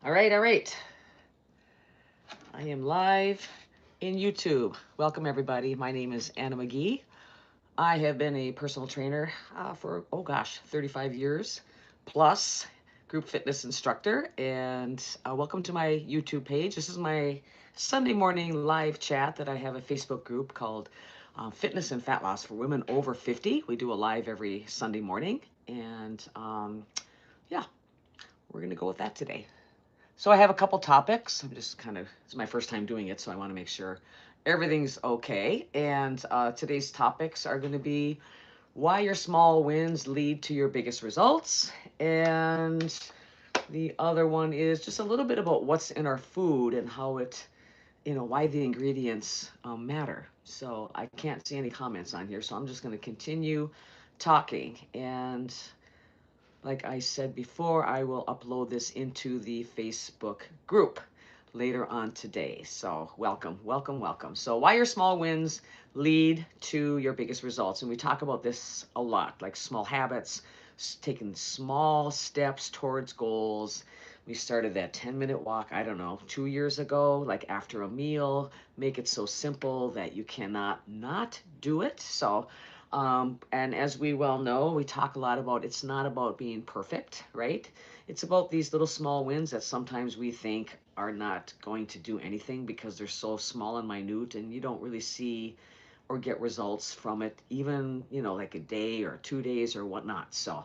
All right. I am live in YouTube. Welcome, everybody. My name is Anna McGee. I have been a personal trainer for, oh gosh, 35 years plus, group fitness instructor. And welcome to my YouTube page. This is my Sunday morning live chat that I have a Facebook group called Fitness and Fat Loss for Women Over 50. We do a live every Sunday morning. And yeah, we're going to go with that today. So I have a couple topics. It's my first time doing it, so I want to make sure everything's okay. And today's topics are going to be why your small wins lead to your biggest results. And the other one is just a little bit about what's in our food and how why the ingredients matter. So I can't see any comments on here, so I'm just going to continue talking. And like I said before, I will upload this into the Facebook group later on today. So welcome, welcome, welcome. So why your small wins lead to your biggest results. And we talk about this a lot, like small habits, taking small steps towards goals. We started that 10-minute walk, I don't know, 2 years ago, like after a meal, make it so simple that you cannot not do it. So and as we well know, we talk a lot about it's not about being perfect, right? It's about these little small wins that sometimes we think are not going to do anything because they're so small and minute, and you don't really see or get results from it, even, like a day or 2 days or whatnot. So,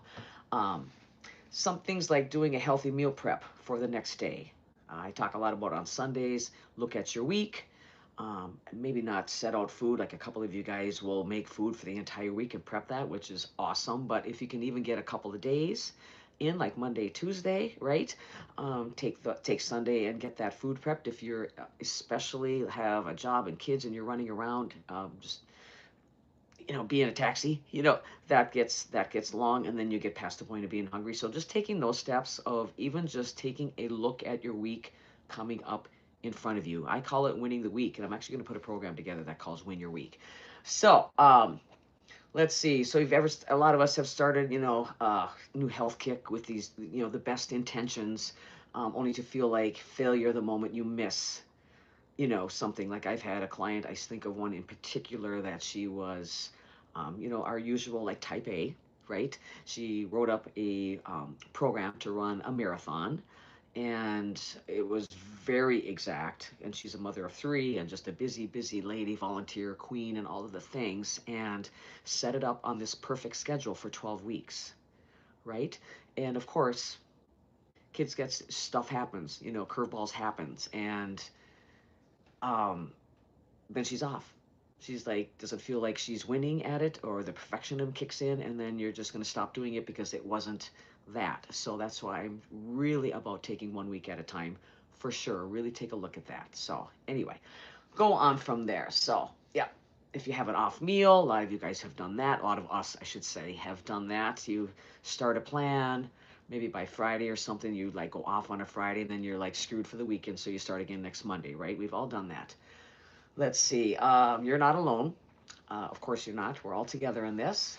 um, some things like doing a healthy meal prep for the next day. I talk a lot about on Sundays, look at your week. Maybe not set out food, like a couple of you guys will make food for the entire week and prep that, which is awesome. But if you can even get a couple of days in, like Monday, Tuesday, right? Take Sunday and get that food prepped. If you're especially have a job and kids and you're running around, just being a taxi, that gets long, and then you get past the point of being hungry. So just taking those steps of even just taking a look at your week coming up in front of you. I call it winning the week, and I'm actually going to put a program together that calls Win Your Week. So let's see. So if ever, a lot of us have started, new health kick with these, the best intentions, only to feel like failure the moment you miss something. Like I've had a client, I think of one in particular that she was, our usual like type A, right? She wrote up a program to run a marathon, and it was very exact. And she's a mother of three and just a busy, busy lady, volunteer queen, and all of the things, and set it up on this perfect schedule for 12 weeks, right? And of course, kids get stuff happens, curveballs happens, and um, then she's off. She's like, doesn't feel like she's winning at it, or the perfectionism kicks in, and then you're just going to stop doing it because it wasn't that. So that's why I'm really about taking 1 week at a time for sure. Really take a look at that. So, anyway, go on from there. So, yeah, if you have an off meal, a lot of you guys have done that. A lot of us, I should say, have done that. You start a plan. Maybe by Friday or something, you like go off on a Friday, and then you're like screwed for the weekend, so you start again next Monday, right? We've all done that. Let's see. You're not alone. Of course, you're not. We're all together in this.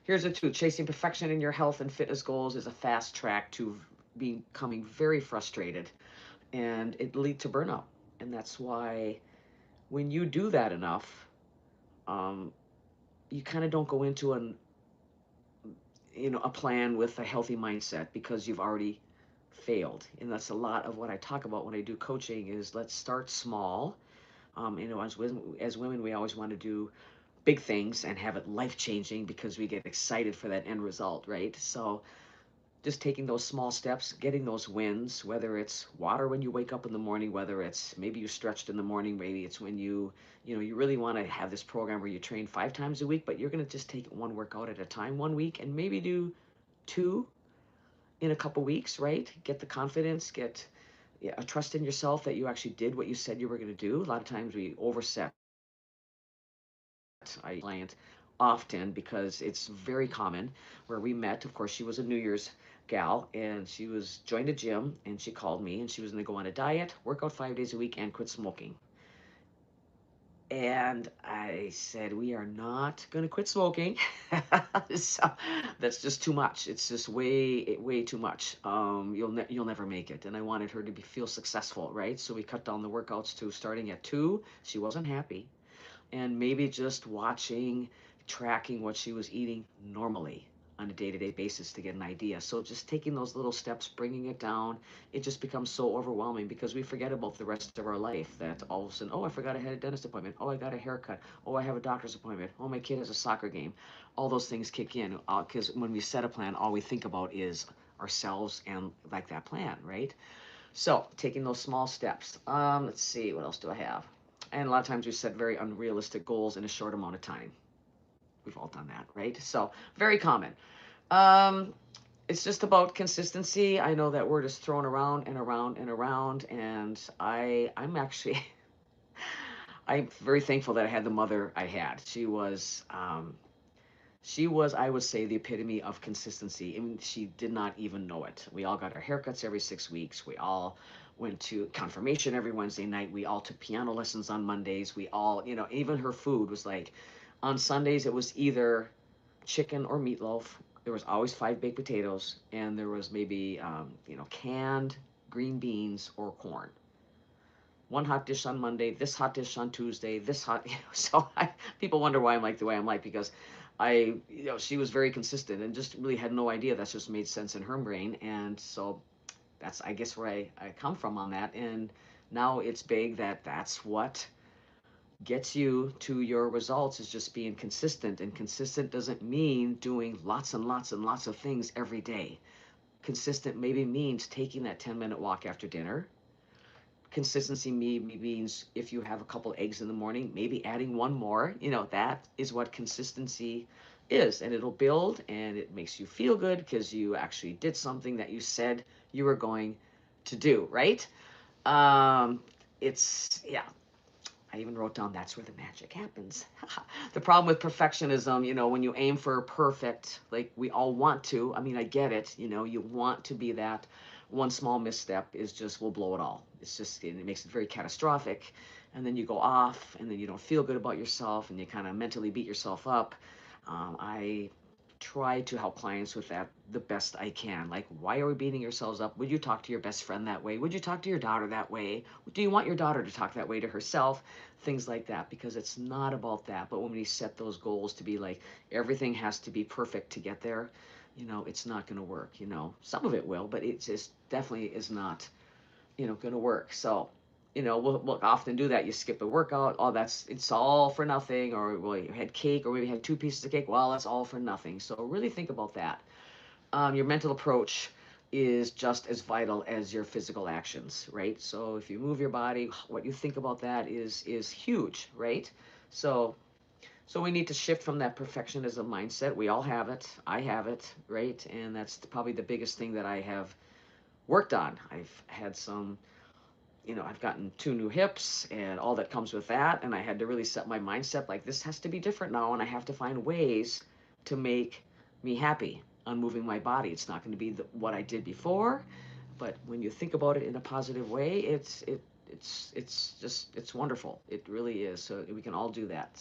Here's a two. Chasing perfection in your health and fitness goals is a fast track to becoming very frustrated, and it lead to burnout. And that's why when you do that enough, um, you kind of don't go into a plan with a healthy mindset because you've already failed. And that's a lot of what I talk about when I do coaching is let's start small. As women, we always want to do big things and have it life changing because we get excited for that end result, right? So just taking those small steps, getting those wins, whether it's water when you wake up in the morning, whether it's maybe you stretched in the morning, maybe it's when you really want to have this program where you train 5 times a week, but you're going to just take one workout at a time 1 week and maybe do two in a couple weeks, right? Get the confidence, get a trust in yourself that you actually did what you said you were going to do. A lot of times we overset. I client often because it's very common where we met. Of course, she was a New Year's gal, and she was joined a gym, and she called me, and she was going to go on a diet, work out 5 days a week, and quit smoking. And I said, we are not going to quit smoking. So that's just too much. It's just way too much. You'll never make it. And I wanted her to feel successful, right? So we cut down the workouts to starting at 2. She wasn't happy. And maybe just watching, tracking what she was eating normally on a day-to-day basis to get an idea. So just taking those little steps, bringing it down, it just becomes so overwhelming because we forget about the rest of our life, that all of a sudden, oh, I forgot I had a dentist appointment. Oh, I got a haircut. Oh, I have a doctor's appointment. Oh, my kid has a soccer game. All those things kick in because when we set a plan, all we think about is ourselves and like that plan, right? So taking those small steps. Let's see, what else do I have? And a lot of times we set very unrealistic goals in a short amount of time. We've all done that, right? So very common. Um, it's just about consistency. I know that word is thrown around and around and around, and I'm actually I'm very thankful that I had the mother I had. She was, I would say, the epitome of consistency. I mean, she did not even know it. We all got our haircuts every 6 weeks. We all went to confirmation every Wednesday night. We all took piano lessons on Mondays. We all, even her food was like, on Sundays, it was either chicken or meatloaf. There was always 5 baked potatoes, and there was maybe, canned green beans or corn. One hot dish on Monday, this hot dish on Tuesday, this hot, so people wonder why I'm like the way I'm like, because she was very consistent and just really had no idea. That just made sense in her brain. And so that's, I guess, where I come from on that. And now it's big that that's what gets you to your results, is just being consistent. And consistent doesn't mean doing lots and lots and lots of things every day. Consistent maybe means taking that 10-minute walk after dinner. Consistency means if you have a couple eggs in the morning, maybe adding one more. That is what consistency is. And it'll build, and it makes you feel good because you actually did something that you said you were going to do, right? um yeah, I even wrote down, that's where the magic happens. The problem with perfectionism, when you aim for perfect, like we all want to, I mean, I get it, you want to be that. One small misstep is just, will blow it all. It's just, it makes it very catastrophic. And then you go off, and then you don't feel good about yourself, and you kind of mentally beat yourself up. I try to help clients with that the best I can. Like, why are we beating yourselves up? Would you talk to your best friend that way? Would you talk to your daughter that way? Do you want your daughter to talk that way to herself? Things like that, because it's not about that. But when we set those goals to be like, everything has to be perfect to get there, it's not going to work. Some of it will, but it just definitely is not, going to work. So, we'll often do that. You skip a workout. Oh, it's all for nothing. Or, well, you had cake, or maybe you had 2 pieces of cake. Well, that's all for nothing. So really think about that. Your mental approach is just as vital as your physical actions, right? So if you move your body, what you think about that is huge, right? So we need to shift from that perfectionism mindset. We all have it. I have it, right? And that's probably the biggest thing that I have worked on. I've had some, I've gotten 2 new hips and all that comes with that. And I had to really set my mindset like, this has to be different now. And I have to find ways to make me happy on moving my body. It's not going to be what I did before. But when you think about it in a positive way, it's wonderful. It really is. So we can all do that.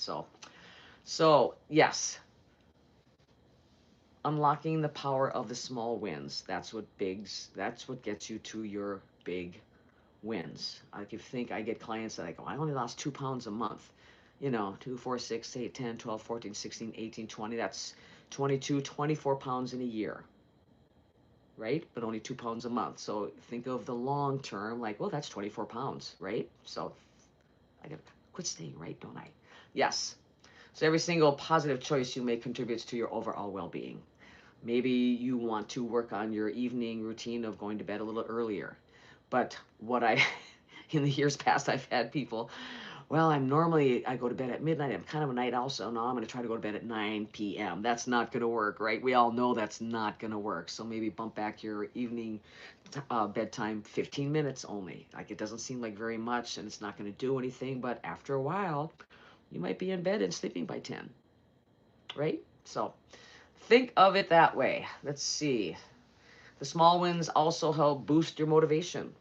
So yes, unlocking the power of the small wins. That's what gets you to your big wins. Like, if you think, I get clients that I go, I only lost 2 pounds a month. 2, 4, 6, 8, 10, 12, 14, 16, 18, 20. That's 22, 24 pounds in a year, right? But only 2 pounds a month. So think of the long term, like, well, that's 24 pounds, right? So I gotta quit staying, right? Don't I? Yes. So every single positive choice you make contributes to your overall well-being. Maybe you want to work on your evening routine of going to bed a little earlier. But in the years past, I've had people, well, I go to bed at midnight. I'm kind of a night owl, so now I'm going to try to go to bed at 9 p.m. That's not going to work, right? We all know that's not going to work. So maybe bump back your evening bedtime 15 minutes only. Like, it doesn't seem like very much, and it's not going to do anything. But after a while, you might be in bed and sleeping by 10, right? So think of it that way. Let's see. The small wins also help boost your motivation.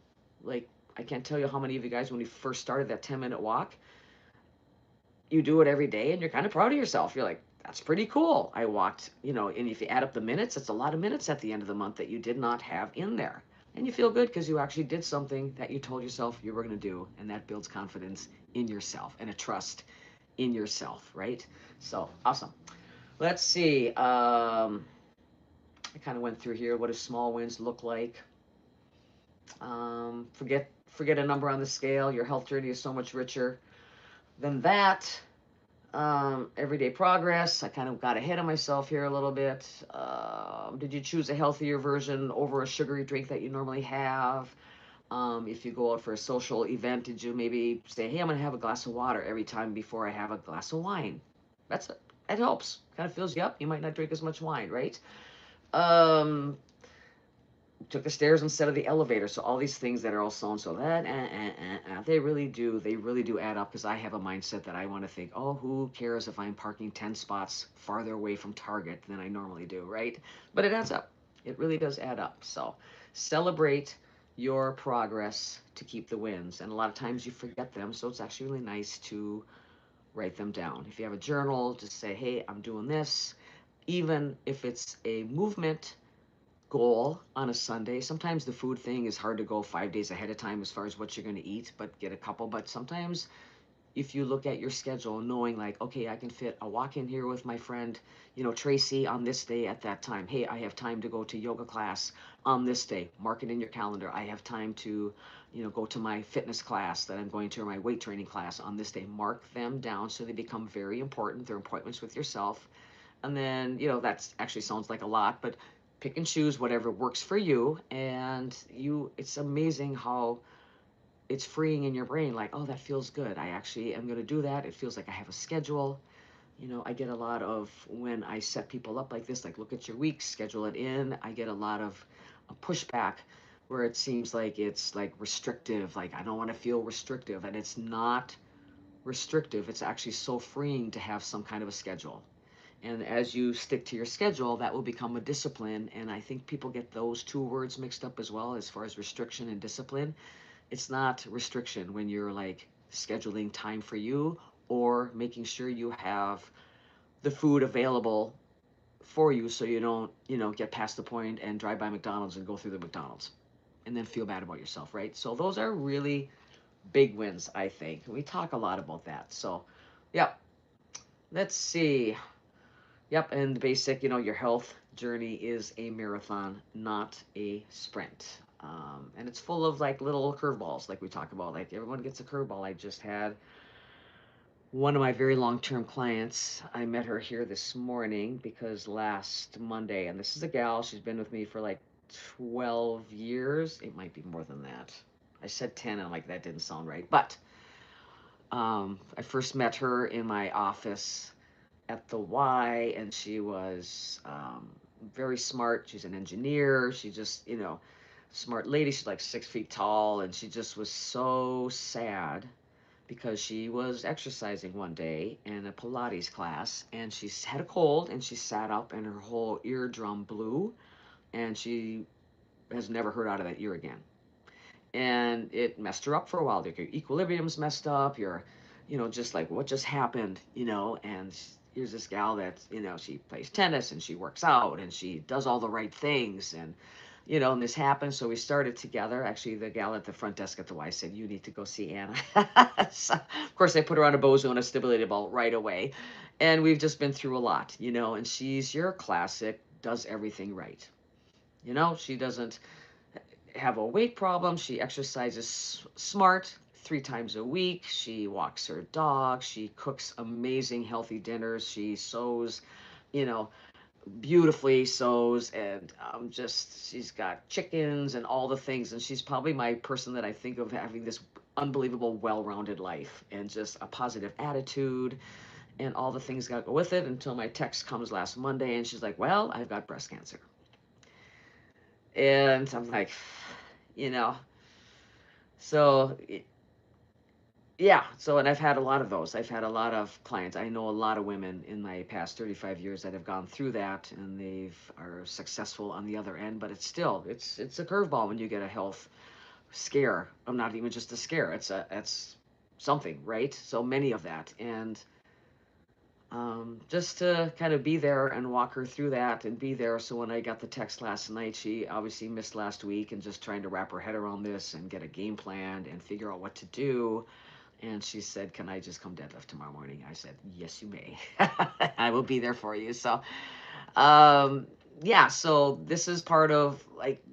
Like, I can't tell you how many of you guys, when we first started that 10-minute walk, you do it every day and you're kind of proud of yourself. You're like, that's pretty cool. I walked, and if you add up the minutes, it's a lot of minutes at the end of the month that you did not have in there. And you feel good because you actually did something that you told yourself you were going to do. And that builds confidence in yourself and a trust in yourself, right? So awesome. Let's see. I kind of went through here. What do small wins look like? Forget a number on the scale. Your health journey is so much richer than that. Everyday progress. I kind of got ahead of myself here a little bit. Did you choose a healthier version over a sugary drink that you normally have? If you go out for a social event, did you maybe say, hey, I'm going to have a glass of water every time before I have a glass of wine? That's it. It helps. Kind of fills you up. You might not drink as much wine, right? Um, took the stairs instead of the elevator. So all these things that are all so and so that they really do add up because I have a mindset that I want to think, oh, who cares if I'm parking 10 spots farther away from Target than I normally do, right? But it adds up. It really does add up. So celebrate your progress to keep the wins. And a lot of times you forget them. So it's actually really nice to write them down. If you have a journal, just say, hey, I'm doing this. Even if it's a movement goal on a Sunday. Sometimes the food thing is hard to go 5 days ahead of time as far as what you're going to eat, but get a couple. But sometimes if you look at your schedule, knowing like, okay, I can fit a walk in here with my friend, Tracy on this day at that time. Hey, I have time to go to yoga class on this day. Mark it in your calendar. I have time to, go to my fitness class that I'm going to or my weight training class on this day. Mark them down so they become very important. They're appointments with yourself. And then, that's actually sounds like a lot, but pick and choose whatever works for you. And it's amazing how it's freeing in your brain. Like, oh, that feels good. I actually am going to do that. It feels like I have a schedule. I get a lot of when I set people up like this, like look at your week, schedule it in. I get a lot of pushback where it seems like it's like restrictive. Like, I don't want to feel restrictive. And it's not restrictive. It's actually so freeing to have some kind of a schedule. And as you stick to your schedule, that will become a discipline. And I think people get those two words mixed up as well as far as restriction and discipline. It's not restriction when you're like scheduling time for you or making sure you have the food available for you so you don't, get past the point and drive by McDonald's and go through the McDonald's and then feel bad about yourself, right? So those are really big wins, I think. We talk a lot about that. So, yeah, let's see. Yep, and basic, your health journey is a marathon, not a sprint. And it's full of like little curveballs, like we talk about. Like everyone gets a curveball. I just had one of my very long-term clients. I met her here this morning because last Monday, and this is a gal, she's been with me for like 12 years. It might be more than that. I said 10, and I'm like, that didn't sound right. But I first met her in my office at the Y, and she was very smart. She's an engineer. She just, smart lady. She's like 6 feet tall, and she just was so sad because she was exercising one day in a Pilates class, and she had a cold, and she sat up, and her whole eardrum blew, and she has never heard out of that ear again. And it messed her up for a while. Like your equilibrium's messed up. You're, just like what just happened, and here's this gal that, she plays tennis and she works out and she does all the right things and, and this happened. So we started together. Actually, the gal at the front desk at the Y said, you need to go see Anna. So, of course, I put her on a bozo and a stimulated ball right away. And we've just been through a lot, and she's your classic, does everything right. She doesn't have a weight problem. She exercises smart 3 times a week. She walks her dog. She cooks amazing healthy dinners. She sews, you know, beautifully sews, and just she's got chickens and all the things. And she's probably my person that I think of having this unbelievable well-rounded life and just a positive attitude and all the things that go with it until my text comes last Monday and she's like, well, I've got breast cancer. And I'm like, you know, so yeah. So, and I've had a lot of those. I've had a lot of clients. I know a lot of women in my past 35 years that have gone through that and they've are successful on the other end, but it's a curveball when you get a health scare. I'm not even just a scare. It's something, right? So many of that. And just to kind of be there and walk her through that and be there. So when I got the text last night, she obviously missed last week and just trying to wrap her head around this and get a game plan and figure out what to do. And she said, "Can I just come deadlift tomorrow morning?" I said, "Yes, you may. I will be there for you." So, um, yeah, so this is part of like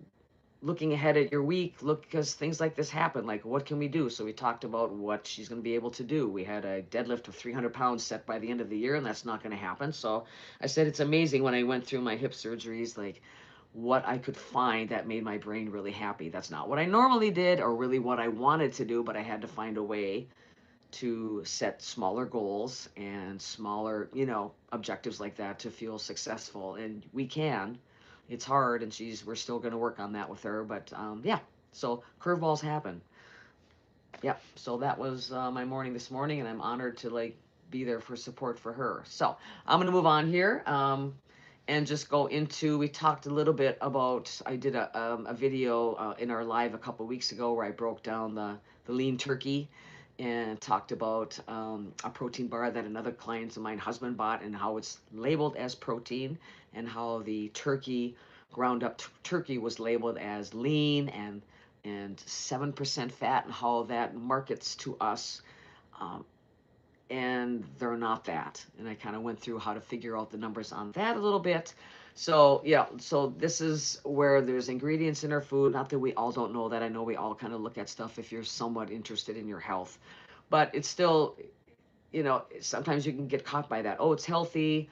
looking ahead at your week, look, because things like this happen. Like, what can we do? So we talked about what she's going to be able to do. We had a deadlift of 300 pounds set by the end of the year, and that's not going to happen. So I said it's amazing when I went through my hip surgeries, like what I could find that made my brain really happy. That's not what I normally did or really what I wanted to do, but I had to find a way to set smaller goals and smaller, objectives like that to feel successful. And we can. It's hard, and we're still going to work on that with her. But yeah, so curveballs happen. Yep. So that was my morning this morning, and I'm honored to like be there for support for her. So I'm gonna move on here, and just go into. We talked a little bit about. I did a video in our live a couple weeks ago where I broke down the lean turkey, and talked about a protein bar that another client of mine husband bought and how it's labeled as protein, and how the turkey ground up turkey was labeled as lean and 7% fat, and how that markets to us. Um, and they're not that. And I kind of went through how to figure out the numbers on that a little bit. So, yeah, so this is where there's ingredients in our food. Not that we all don't know that. I know we all kind of look at stuff if you're somewhat interested in your health. But it's still, sometimes you can get caught by that. Oh, it's healthy.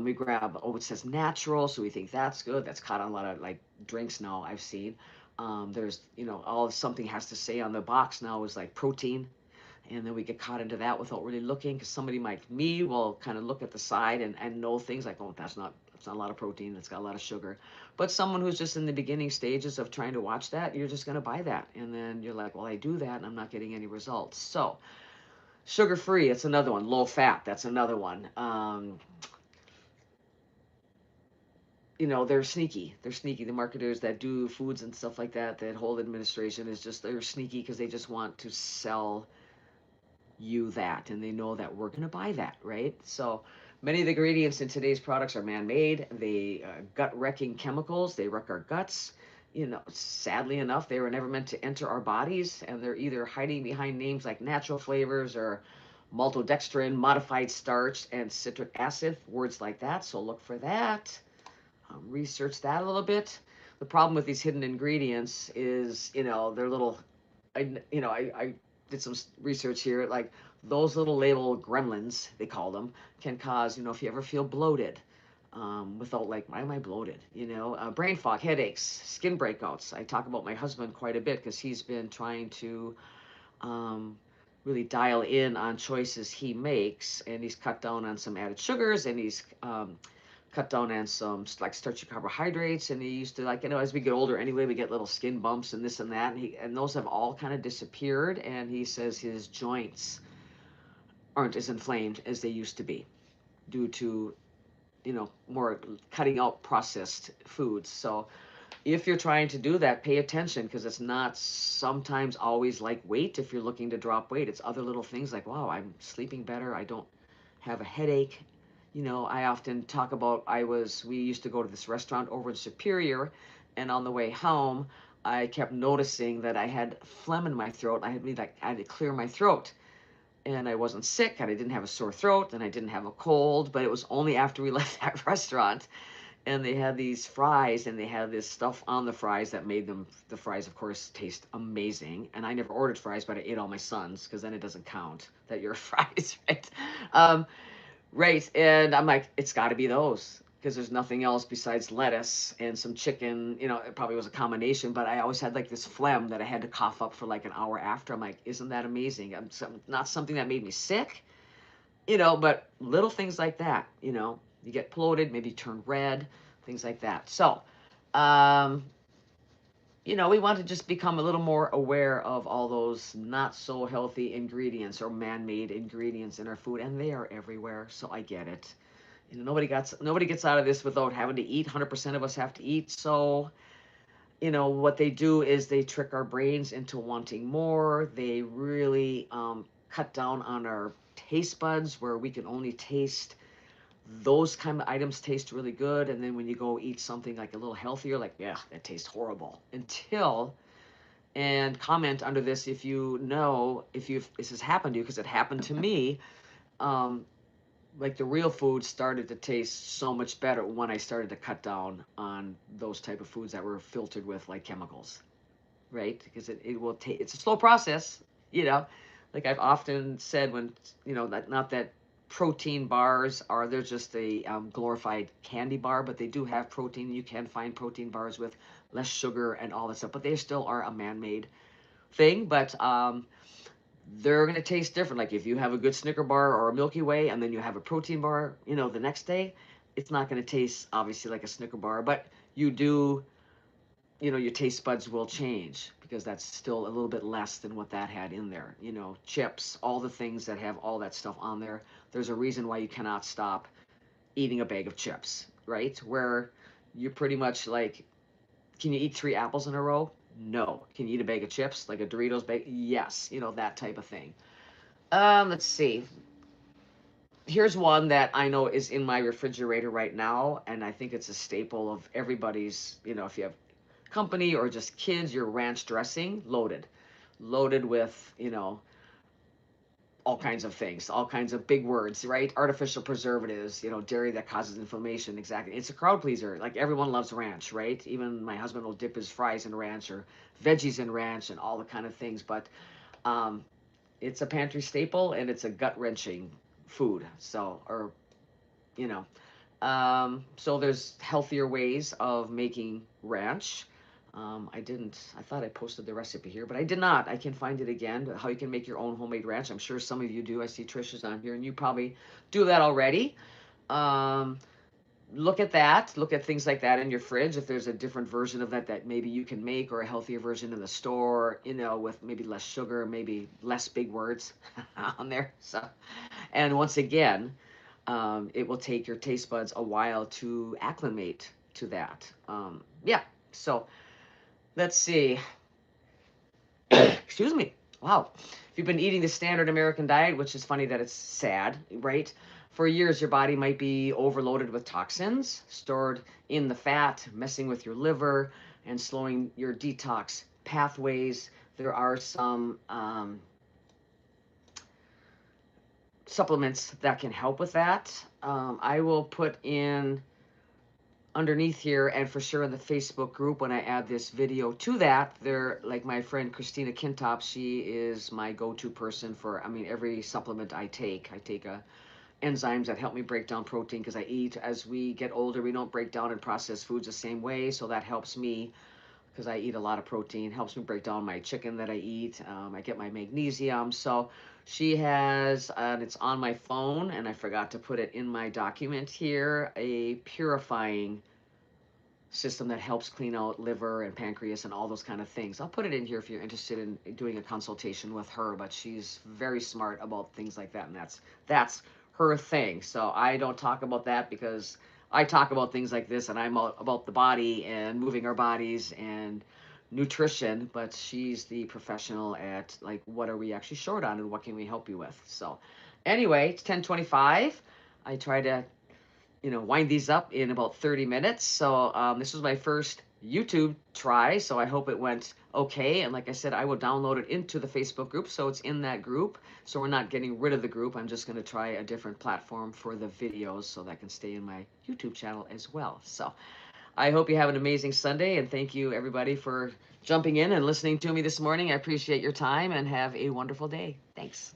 We grab, oh, it says natural, so we think that's good. That's caught on a lot of like drinks now I've seen. There's, all something has to say on the box now is like protein. And then we get caught into that without really looking, because somebody like me will kind of look at the side and know things like, oh, that's not a lot of protein. It's got a lot of sugar. But someone who's just in the beginning stages of trying to watch that, you're just going to buy that. And then you're like, well, I do that and I'm not getting any results. So sugar free, it's another one. Low fat, that's another one. They're sneaky. They're sneaky. The marketers that do foods and stuff like that, that whole administration is just, they're sneaky because they just want to sell you that, and they know that we're going to buy that, right? So many of the ingredients in today's products are man-made. They gut-wrecking chemicals. They wreck our guts. Sadly enough, they were never meant to enter our bodies, and they're either hiding behind names like natural flavors or maltodextrin, modified starch, and citric acid, words like that. So look for that. Research that a little bit. The problem with these hidden ingredients is, they're little. I did some research here. Like those little label gremlins, they call them, can cause, if you ever feel bloated, without like, why am I bloated? Brain fog, headaches, skin breakouts. I talk about my husband quite a bit because he's been trying to um, really dial in on choices he makes, and he's cut down on some added sugars, and he's cut down on some like starchy carbohydrates. And he used to, like, as we get older anyway, we get little skin bumps and this and that, and those have all kind of disappeared. And he says his joints aren't as inflamed as they used to be due to more cutting out processed foods. So if you're trying to do that, pay attention, because it's not sometimes always like weight. If you're looking to drop weight, it's other little things like, wow, I'm sleeping better, I don't have a headache. I often talk about, we used to go to this restaurant over in Superior, and on the way home, I kept noticing that I had phlegm in my throat. I had to clear my throat, and I wasn't sick, and I didn't have a sore throat, and I didn't have a cold, but it was only after we left that restaurant. And they had these fries, and they had this stuff on the fries that made the fries, of course, taste amazing. And I never ordered fries, but I ate all my sons, because then it doesn't count that you're fries, right? Um, Right, and I'm like, it's got to be those, because there's nothing else besides lettuce and some chicken. It probably was a combination, but I always had like this phlegm that I had to cough up for like an hour after. I'm like, isn't that amazing? Not something that made me sick, but little things like that. You get bloated, maybe turn red, things like that. So, um, we want to just become a little more aware of all those not so healthy ingredients or man-made ingredients in our food, and they are everywhere. So I get it. Nobody gets out of this without having to eat. 100% of us have to eat. So, what they do is they trick our brains into wanting more. They really cut down on our taste buds where we can only taste those kind of items taste really good, and then when you go eat something like a little healthier, like, yeah, that tastes horrible. Until, and comment under this if you know if you this has happened to you, because it happened to me. um like the real food started to taste so much better when I started to cut down on those type of foods that were filtered with like chemicals, right? Because it will take, it's a slow process, you know. Like I've often said, when, not that protein bars are, they're just a glorified candy bar, but they do have protein. You can find protein bars with less sugar and all that stuff, but they still are a man-made thing. But they're going to taste different. Like if you have a good Snicker bar or a Milky Way and then you have a protein bar, the next day, it's not going to taste obviously like a Snicker bar, but you do, your taste buds will change because that's still a little bit less than what that had in there. Chips, all the things that have all that stuff on there. There's a reason why you cannot stop eating a bag of chips, right? Where you're pretty much like, can you eat 3 apples in a row? No. Can you eat a bag of chips, like a Doritos bag? Yes. That type of thing. Let's see. Here's one that I know is in my refrigerator right now, and I think it's a staple of everybody's, if you have company or just kids, your ranch dressing, loaded with, all kinds of things, all kinds of big words, right? Artificial preservatives, dairy that causes inflammation. Exactly. It's a crowd pleaser. Like everyone loves ranch, right? Even my husband will dip his fries in ranch or veggies in ranch and all the kind of things. But um, it's a pantry staple and it's a gut wrenching food. So, or, you know, so there's healthier ways of making ranch. I thought I posted the recipe here, but I did not. I can find it again, how you can make your own homemade ranch. I'm sure some of you do. I see Trisha's on here, and you probably do that already. Um, Look at that. Look at things like that in your fridge. If there's a different version of that that maybe you can make, or a healthier version in the store, with maybe less sugar, maybe less big words on there. So, and once again, it will take your taste buds a while to acclimate to that. Yeah. So let's see. Excuse me. Wow. If you've been eating the standard American diet, which is funny that it's sad, right? For years, your body might be overloaded with toxins stored in the fat, messing with your liver and slowing your detox pathways. There are some supplements that can help with that. I will put in underneath here, and for sure in the Facebook group when I add this video to that, there, like my friend Christina Kintop, she is my go-to person for, every supplement I take. Enzymes that help me break down protein, because I eat, as we get older, we don't break down and process foods the same way, so that helps me because I eat a lot of protein, helps me break down my chicken that I eat. I get my magnesium. So she has, and it's on my phone, and I forgot to put it in my document here, a purifying system that helps clean out liver and pancreas and all those kind of things. I'll put it in here if you're interested in doing a consultation with her, but she's very smart about things like that, and that's her thing. So I don't talk about that because I talk about things like this, and I'm about the body and moving our bodies and nutrition, but she's the professional at like, what are we actually short on and what can we help you with? So anyway, it's 10:25. I try to wind these up in about 30 minutes. So this was my first YouTube try, so I hope it went okay. And like I said, I will download it into the Facebook group, so it's in that group. So we're not getting rid of the group. I'm just going to try a different platform for the videos so that can stay in my YouTube channel as well. So I hope you have an amazing Sunday, and thank you everybody for jumping in and listening to me this morning. I appreciate your time, and have a wonderful day. Thanks.